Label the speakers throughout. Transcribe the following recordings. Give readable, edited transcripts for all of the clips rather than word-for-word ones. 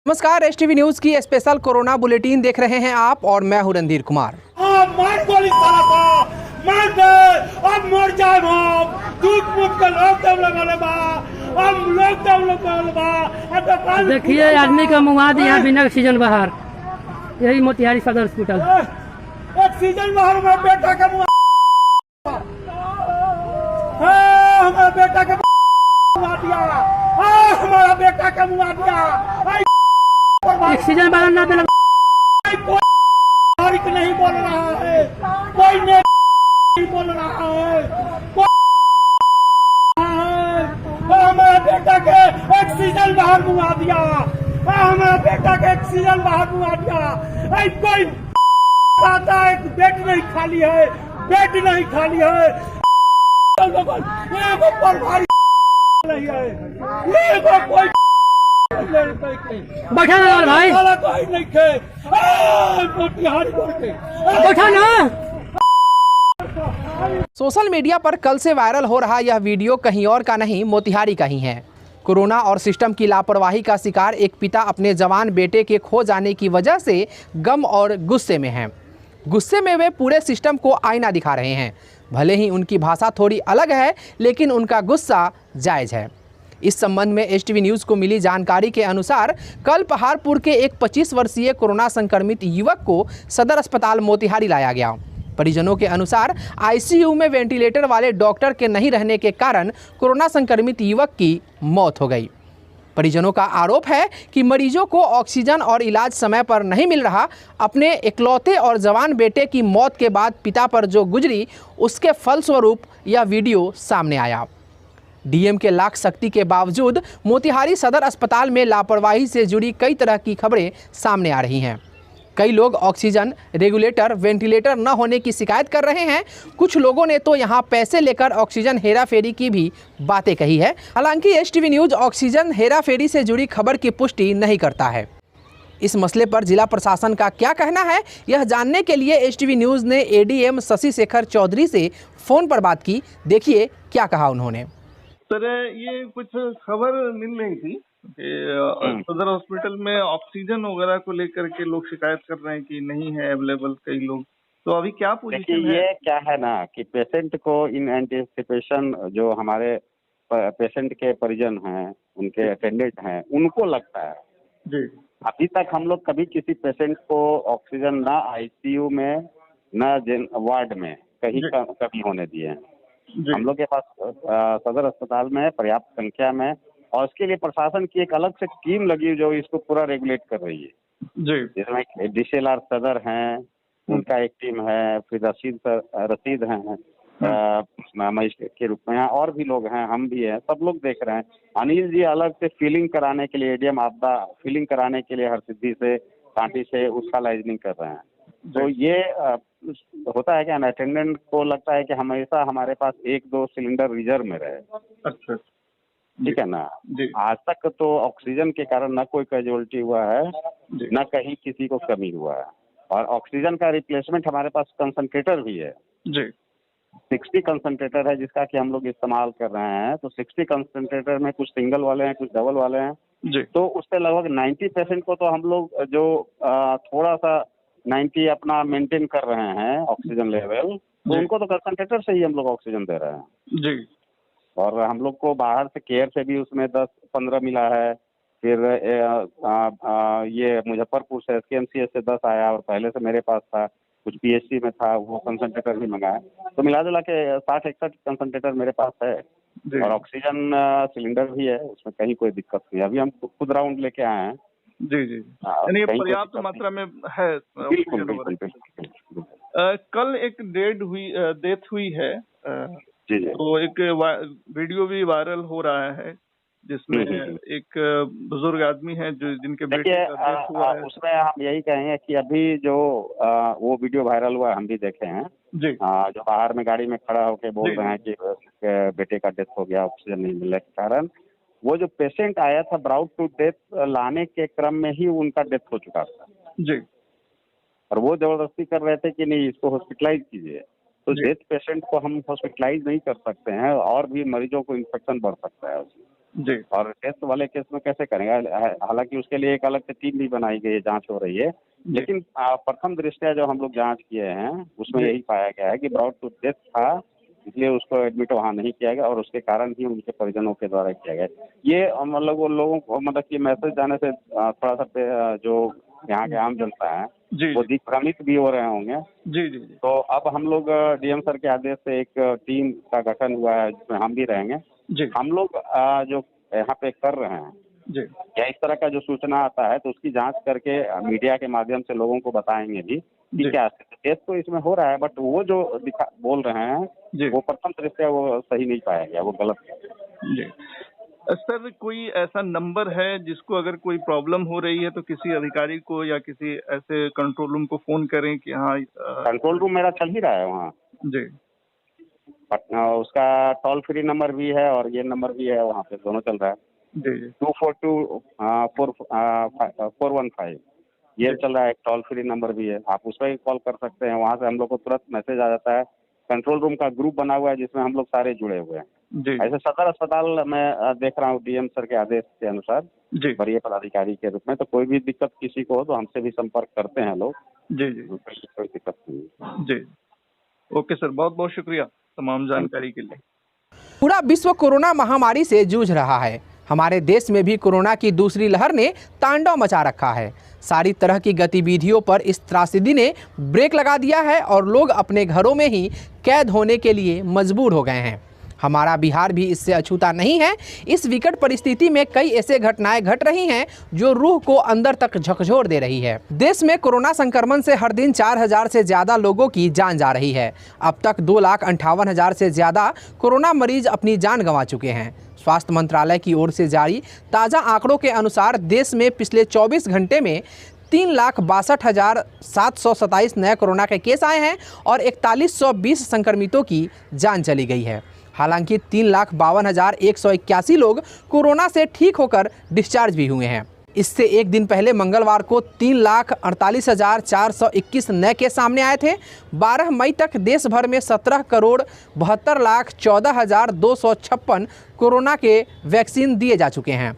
Speaker 1: नमस्कार, STV news की special corona bulletin देख रहे हैं आप और मैं हूं रणधीर कुमार।
Speaker 2: मार गोली साला को मार दे, अब मर जाए हम दूध पूछ के लॉकडाउन वाले बा, हम लॉकडाउन वाले बा।
Speaker 3: देखिए आदमी का मुआ दिया बिना ऑक्सीजन बाहर, यही मोतिहारी सदर हॉस्पिटल।
Speaker 2: ऑक्सीजन बाहर में बेटा का मुआ, हमारा बेटा का मुआ दिया, हमारा बेटा का मुआ दिया।
Speaker 3: ऑक्सीजन बाहर ना देना,
Speaker 2: कोई नहीं बोल रहा है, कोई नहीं बोल रहा है, हमारा बेटा के ऑक्सीजन बाहर मुआ दिया, हमारा बेटा के ऑक्सीजन बाहर मुआ दिया। कोई आता है, बेड नहीं खाली है, बेड नहीं खाली है, पर नहीं है, कोई
Speaker 3: बैठा ना भाई,
Speaker 2: कोई नहीं खे,
Speaker 3: बैठा ना।
Speaker 1: सोशल मीडिया पर कल से वायरल हो रहा यह वीडियो कहीं और का नहीं, मोतिहारी का ही है। कोरोना और सिस्टम की लापरवाही का शिकार एक पिता अपने जवान बेटे के खो जाने की वजह से गम और गुस्से में हैं। गुस्से में वे पूरे सिस्टम को आईना दिखा रहे हैं। भले ही उनकी भाषा थोड़ी अलग है, लेकिन उनका गुस्सा जायज़ है। इस संबंध में एसटीवी न्यूज़ को मिली जानकारी के अनुसार कल पहाड़पुर के एक 25 वर्षीय कोरोना संक्रमित युवक को सदर अस्पताल मोतिहारी लाया गया। परिजनों के अनुसार आईसीयू में वेंटिलेटर वाले डॉक्टर के नहीं रहने के कारण कोरोना संक्रमित युवक की मौत हो गई। परिजनों का आरोप है कि मरीजों को ऑक्सीजन और इलाज समय पर नहीं मिल रहा। अपने इकलौते और जवान बेटे की मौत के बाद पिता पर जो गुजरी, उसके फलस्वरूप यह वीडियो सामने आया। डीएम के लाख शक्ति के बावजूद मोतिहारी सदर अस्पताल में लापरवाही से जुड़ी कई तरह की खबरें सामने आ रही हैं। कई लोग ऑक्सीजन, रेगुलेटर, वेंटिलेटर न होने की शिकायत कर रहे हैं। कुछ लोगों ने तो यहां पैसे लेकर ऑक्सीजन हेराफेरी की भी बातें कही है। हालांकि एसटीवी न्यूज़ ऑक्सीजन हेराफेरी से जुड़ी खबर की पुष्टि नहीं करता है। इस मसले पर जिला प्रशासन का क्या कहना है, यह जानने के लिए एसटीवी न्यूज़ ने एडीएम शशि शेखर चौधरी से फ़ोन पर बात की। देखिए क्या कहा उन्होंने।
Speaker 4: सर, ये कुछ खबर मिल रही थी कि सदर हॉस्पिटल में ऑक्सीजन वगैरह को लेकर के लोग शिकायत कर रहे हैं कि नहीं है अवेलेबल कई लोग। तो अभी क्या पोजीशन है?
Speaker 5: ये क्या है ना कि पेशेंट को इन एंटिसिपेशन, जो हमारे पेशेंट के परिजन हैं, उनके अटेंडेंट हैं, उनको लगता है
Speaker 4: जी।
Speaker 5: अभी तक हम लोग कभी किसी पेशेंट को ऑक्सीजन ना आईसीयू में न वार्ड में कहीं कभी होने दिए हैं। हम लोग के पास सदर अस्पताल में पर्याप्त संख्या में, और उसके लिए प्रशासन की एक अलग से टीम लगी जो इसको पूरा रेगुलेट कर रही है
Speaker 4: जी।
Speaker 5: जिसमें डीसीएलआर सदर हैं, उनका एक टीम है, फिर रशीद हैं मजिस्ट्रेट के रूप में, और भी लोग हैं, हम भी हैं, सब लोग देख रहे हैं। अनिल जी अलग से फीलिंग कराने के लिए, एडीएम आपदा फीलिंग कराने के लिए हरसिद्धि से, कांटी से उसका लाइजनिंग कर रहे हैं। तो ये होता है कि अटेंडेंट को लगता है कि हमेशा हमारे पास 1-2 सिलेंडर रिजर्व में रहे।
Speaker 4: अच्छा,
Speaker 5: ठीक है ना। आज तक तो ऑक्सीजन के कारण न कोई कैजुअलिटी हुआ है, न कहीं किसी को कमी हुआ है। और ऑक्सीजन का रिप्लेसमेंट हमारे पास कंसंट्रेटर भी है
Speaker 4: जी।
Speaker 5: 60 कंसंट्रेटर है जिसका कि हम लोग इस्तेमाल कर रहे हैं। तो 60 कंसंट्रेटर में कुछ सिंगल वाले हैं, कुछ डबल वाले हैं
Speaker 4: जी।
Speaker 5: तो उससे लगभग 90% को तो हम लोग जो थोड़ा सा 90 अपना मेंटेन कर रहे हैं ऑक्सीजन लेवल, तो उनको तो कंसंट्रेटर से ही हम लोग ऑक्सीजन दे रहे हैं
Speaker 4: जी।
Speaker 5: और हम लोग को बाहर से केयर से भी उसमें 10-15 मिला है। फिर ये मुजफ्फरपुर से एसकेएमसीएच से 10 आया, और पहले से मेरे पास था, कुछ पीएचसी में था, वो कंसंट्रेटर भी मंगाया। तो मिला जुला के 60-61 कंसंट्रेटर मेरे पास है, और ऑक्सीजन सिलेंडर भी है, उसमें कहीं कोई दिक्कत नहीं। अभी हम खुद राउंड लेके आए हैं।
Speaker 4: जी जी, यानी पर्याप्त मात्रा में है।
Speaker 5: बिल्कुल बिल्कुल बिल्कुल।
Speaker 4: कल एक डेथ हुई है
Speaker 5: जी जी।
Speaker 4: तो एक वीडियो भी वायरल हो रहा है जिसमें एक बुजुर्ग आदमी है जो जिनके बेटे का डेथ हुआ है।
Speaker 5: उसमें हम यही कहेंगे कि अभी जो वो वीडियो वायरल हुआ हम भी देखे हैं
Speaker 4: जी।
Speaker 5: जो बाहर में गाड़ी में खड़ा होकर बोल रहे हैं कि बेटे का डेथ हो गया ऑक्सीजन नहीं मिलने के कारण। वो जो पेशेंट आया था ब्राउड टू डेथ लाने के क्रम में ही उनका डेथ हो चुका था
Speaker 4: जी।
Speaker 5: और वो जबरदस्ती कर रहे थे कि नहीं इसको हॉस्पिटलाइज कीजिए। तो डेथ पेशेंट को हम हॉस्पिटलाइज नहीं कर सकते हैं और भी मरीजों को इन्फेक्शन बढ़ सकता है उसमें।
Speaker 4: जी
Speaker 5: और टेस्ट वाले केस में कैसे करेंगे? हालांकि उसके लिए एक अलग से टीम भी बनाई गई है, जांच हो रही है, लेकिन प्रथम दृष्टया जो हम लोग जांच किए हैं उसमें यही पाया गया है कि ब्रॉड टू डेथ था, इसलिए उसको एडमिट वहाँ नहीं किया गया और उसके कारण ही उनके परिजनों के द्वारा किया गया। ये मतलब वो लोगों को मतलब कि मैसेज जाने से थोड़ा सा जो यहाँ के आम जनता है
Speaker 4: जी
Speaker 5: वो दिग्भ्रमित भी हो रहे होंगे।
Speaker 4: जी जी जी
Speaker 5: तो अब हम लोग डीएम सर के आदेश से एक टीम का गठन हुआ है जिसमें हम भी रहेंगे।
Speaker 4: जी
Speaker 5: हम लोग जो यहाँ पे कर रहे हैं
Speaker 4: जी
Speaker 5: या इस तरह का जो सूचना आता है तो उसकी जांच करके मीडिया के माध्यम से लोगों को बताएंगे भी कि
Speaker 4: जी।
Speaker 5: क्या केस तो इसमें हो रहा है, बट वो जो बोल रहे हैं
Speaker 4: जी
Speaker 5: वो प्रथम दृष्टया वो सही नहीं पाया गया, वो गलत है।
Speaker 4: जी सर, कोई ऐसा नंबर है जिसको अगर कोई प्रॉब्लम हो रही है तो किसी अधिकारी को या किसी ऐसे कंट्रोल रूम को फोन करें कि हाँ
Speaker 5: कंट्रोल रूम मेरा चल ही रहा है वहाँ,
Speaker 4: जी
Speaker 5: उसका टोल फ्री नंबर भी है और ये नंबर भी है, वहाँ पे दोनों चल रहा है।
Speaker 4: जी जी
Speaker 5: 242-415 ये चल रहा है, एक टोल फ्री नंबर भी है, आप उस पर कॉल कर सकते हैं। वहाँ से हम लोग को तुरंत मैसेज आ जाता है। कंट्रोल रूम का ग्रुप बना हुआ है जिसमें हम लोग सारे जुड़े हुए हैं।
Speaker 4: जी
Speaker 5: ऐसे सदर अस्पताल में देख रहा हूँ डीएम सर के आदेश के अनुसार
Speaker 4: जी
Speaker 5: वरीय पदाधिकारी के रूप में, तो कोई भी दिक्कत किसी को हो तो हमसे भी संपर्क करते हैं लोग,
Speaker 4: जी जी
Speaker 5: कोई दिक्कत नहीं है।
Speaker 4: जी ओके सर, बहुत बहुत शुक्रिया तमाम जानकारी के लिए।
Speaker 1: पूरा विश्व कोरोना महामारी से जूझ रहा है। हमारे देश में भी कोरोना की दूसरी लहर ने तांडव मचा रखा है। सारी तरह की गतिविधियों पर इस त्रासदी ने ब्रेक लगा दिया है और लोग अपने घरों में ही कैद होने के लिए मजबूर हो गए हैं। हमारा बिहार भी इससे अछूता नहीं है। इस विकट परिस्थिति में कई ऐसे घटनाएं घट रही हैं जो रूह को अंदर तक झकझोर दे रही है। देश में कोरोना संक्रमण से हर दिन 4000 से ज़्यादा लोगों की जान जा रही है। अब तक 2,58,000 से ज़्यादा कोरोना मरीज अपनी जान गंवा चुके हैं। स्वास्थ्य मंत्रालय की ओर से जारी ताज़ा आंकड़ों के अनुसार देश में पिछले 24 घंटे में 3,62,727 नए कोरोना के केस आए हैं और 4120 संक्रमितों की जान चली गई है। हालांकि 3,52,181 लोग कोरोना से ठीक होकर डिस्चार्ज भी हुए हैं। इससे एक दिन पहले मंगलवार को 3,48,421 नए केस सामने आए थे। 12 मई तक देश भर में 17,72,14,256 कोरोना के वैक्सीन दिए जा चुके हैं।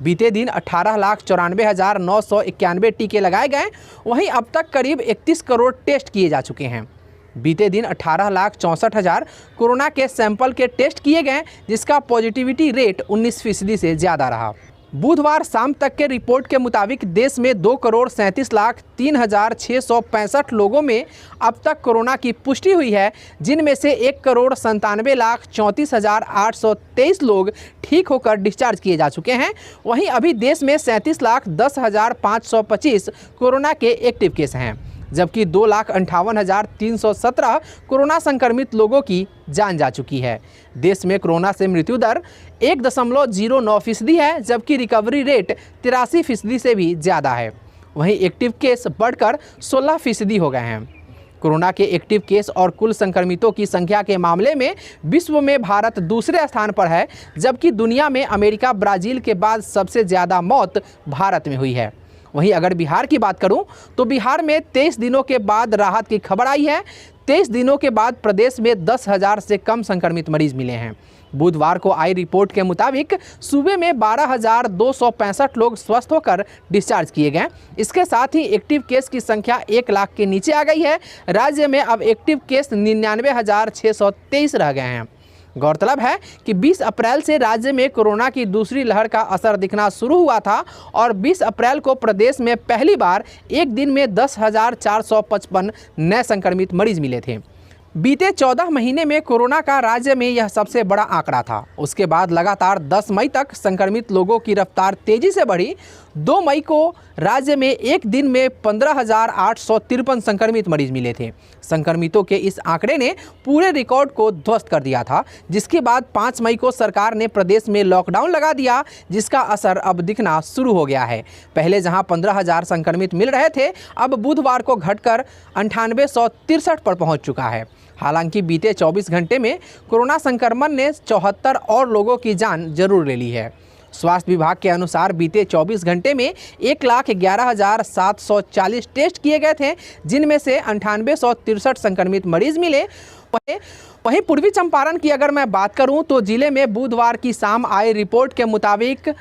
Speaker 1: बीते दिन 18,94,991 टीके लगाए गए। वहीं अब तक करीब 31 करोड़ टेस्ट किए जा चुके हैं। बीते दिन 18,64,000 कोरोना के सैंपल के टेस्ट किए गए, जिसका पॉजिटिविटी रेट 19% से ज़्यादा रहा। बुधवार शाम तक के रिपोर्ट के मुताबिक देश में 2,37,03,665 लोगों में अब तक कोरोना की पुष्टि हुई है, जिनमें से 1,97,34,823 लोग ठीक होकर डिस्चार्ज किए जा चुके हैं। वहीं अभी देश में 37,10,525 कोरोना के एक्टिव केस हैं, जबकि 2,58,317 कोरोना संक्रमित लोगों की जान जा चुकी है। देश में कोरोना से मृत्यु दर 1.09% है, जबकि रिकवरी रेट 83% से भी ज़्यादा है। वहीं एक्टिव केस बढ़कर 16% हो गए हैं। कोरोना के एक्टिव केस और कुल संक्रमितों की संख्या के मामले में विश्व में भारत दूसरे स्थान पर है, जबकि दुनिया में अमेरिका, ब्राज़ील के बाद सबसे ज़्यादा मौत भारत में हुई है। वहीं अगर बिहार की बात करूं तो बिहार में 23 दिनों के बाद राहत की खबर आई है। 23 दिनों के बाद प्रदेश में 10,000 से कम संक्रमित मरीज मिले हैं। बुधवार को आई रिपोर्ट के मुताबिक सूबे में 12,265 लोग स्वस्थ होकर डिस्चार्ज किए गए। इसके साथ ही एक्टिव केस की संख्या 1 लाख के नीचे आ गई है। राज्य में अब एक्टिव केस 99,623 रह गए हैं। गौरतलब है कि 20 अप्रैल से राज्य में कोरोना की दूसरी लहर का असर दिखना शुरू हुआ था और 20 अप्रैल को प्रदेश में पहली बार एक दिन में 10,455 नए संक्रमित मरीज मिले थे। बीते 14 महीने में कोरोना का राज्य में यह सबसे बड़ा आंकड़ा था। उसके बाद लगातार 10 मई तक संक्रमित लोगों की रफ्तार तेजी से बढ़ी। 2 मई को राज्य में एक दिन में 15,853 संक्रमित मरीज मिले थे। संक्रमितों के इस आंकड़े ने पूरे रिकॉर्ड को ध्वस्त कर दिया था, जिसके बाद 5 मई को सरकार ने प्रदेश में लॉकडाउन लगा दिया, जिसका असर अब दिखना शुरू हो गया है। पहले जहां 15,000 संक्रमित मिल रहे थे, अब बुधवार को घटकर 9863 पर पहुंच चुका है। हालांकि बीते 24 घंटे में कोरोना संक्रमण ने 74 और लोगों की जान जरूर ले ली है। स्वास्थ्य विभाग के अनुसार बीते 24 घंटे में 1,11,740 टेस्ट किए गए थे, जिनमें से 9863 संक्रमित मरीज मिले। वहीं पूर्वी चंपारण की अगर मैं बात करूं तो जिले में बुधवार की शाम आई रिपोर्ट के मुताबिक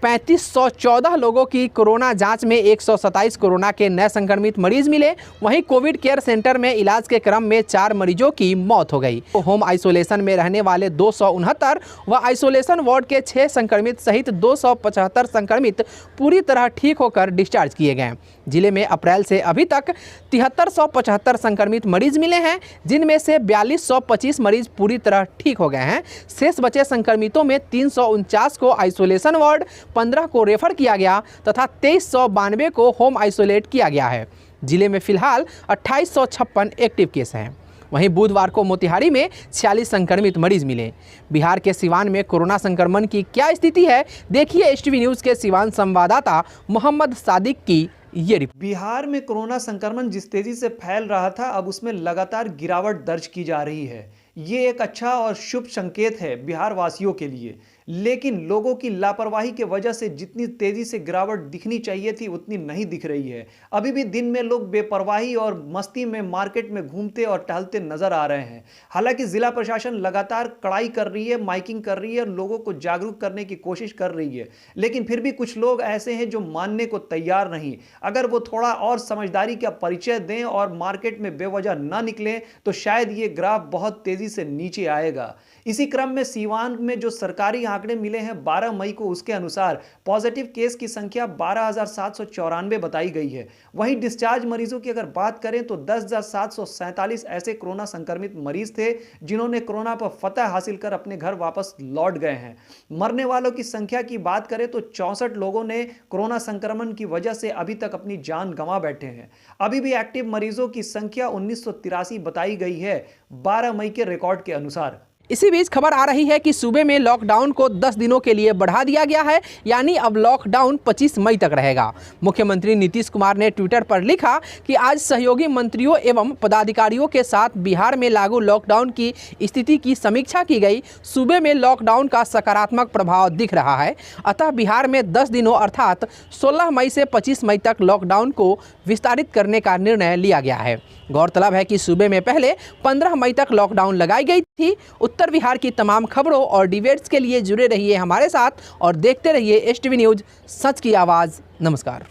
Speaker 1: 3514 लोगों की कोरोना जांच में 127 कोरोना के नए संक्रमित मरीज मिले। वहीं कोविड केयर सेंटर में इलाज के क्रम में 4 मरीजों की मौत हो गई। होम आइसोलेशन में रहने वाले 269 व आइसोलेशन वार्ड के 6 संक्रमित सहित 275 संक्रमित पूरी तरह ठीक होकर डिस्चार्ज किए गए। जिले में अप्रैल से अभी तक 7375 संक्रमित मरीज मिले हैं, जिनमें से 4225 मरीज पूरी तरह ठीक हो गए हैं। शेष बचे संक्रमितों में 349 को आइसोलेशन वार्ड, 15 को रेफर किया गया तथा 2392 को होम आइसोलेट किया गया है। जिले में फिलहाल 2856 एक्टिव केस हैं। वहीं बुधवार को मोतिहारी में 46 संक्रमित मरीज मिले। बिहार के सिवान में कोरोना संक्रमण की क्या स्थिति है, देखिए एसटीवी न्यूज़ के सिवान संवाददाता मोहम्मद सादिक की ये रिपोर्ट।
Speaker 6: बिहार में कोरोना संक्रमण जिस तेजी से फैल रहा था, अब उसमें लगातार गिरावट दर्ज की जा रही है। ये एक अच्छा और शुभ संकेत है बिहार वासियों के लिए, लेकिन लोगों की लापरवाही के वजह से जितनी तेजी से गिरावट दिखनी चाहिए थी उतनी नहीं दिख रही है। अभी भी दिन में लोग बेपरवाही और मस्ती में मार्केट में घूमते और टहलते नजर आ रहे हैं। हालांकि जिला प्रशासन लगातार कड़ाई कर रही है, माइकिंग कर रही है, लोगों को जागरूक करने की कोशिश कर रही है, लेकिन फिर भी कुछ लोग ऐसे हैं जो मानने को तैयार नहीं। अगर वो थोड़ा और समझदारी का परिचय दें और मार्केट में बेवजह ना निकलें तो शायद ये ग्राफ बहुत तेजी से नीचे आएगा। इसी क्रम में सीवान में जो सरकारी आंकड़े मिले हैं 12 मई को, उसके अनुसार पॉजिटिव केस की संख्या 12,794 बताई गई है। वहीं डिस्चार्ज मरीजों की अगर बात करें तो 10,747 ऐसे कोरोना संक्रमित मरीज थे जिन्होंने कोरोना पर फतह हासिल कर अपने घर वापस लौट गए हैं। मरने वालों की संख्या की बात करें तो 64 लोगों ने कोरोना संक्रमण की वजह से अभी तक अपनी जान गंवा बैठे हैं। अभी भी एक्टिव मरीजों की संख्या 1983 बताई गई है 12 मई के रिकॉर्ड के अनुसार।
Speaker 1: इसी बीच खबर आ रही है कि सूबे में लॉकडाउन को 10 दिनों के लिए बढ़ा दिया गया है, यानी अब लॉकडाउन 25 मई तक रहेगा। मुख्यमंत्री नीतीश कुमार ने ट्विटर पर लिखा कि आज सहयोगी मंत्रियों एवं पदाधिकारियों के साथ बिहार में लागू लॉकडाउन की स्थिति की समीक्षा की गई। सूबे में लॉकडाउन का सकारात्मक प्रभाव दिख रहा है, अतः बिहार में 10 दिनों अर्थात 16 मई से 25 मई तक लॉकडाउन को विस्तारित करने का निर्णय लिया गया है। गौरतलब है कि सूबे में पहले 15 मई तक लॉकडाउन लगाई गई थी। उत्तर बिहार की तमाम खबरों और डिबेट्स के लिए जुड़े रहिए हमारे साथ और देखते रहिए एसटीवी न्यूज़, सच की आवाज़। नमस्कार।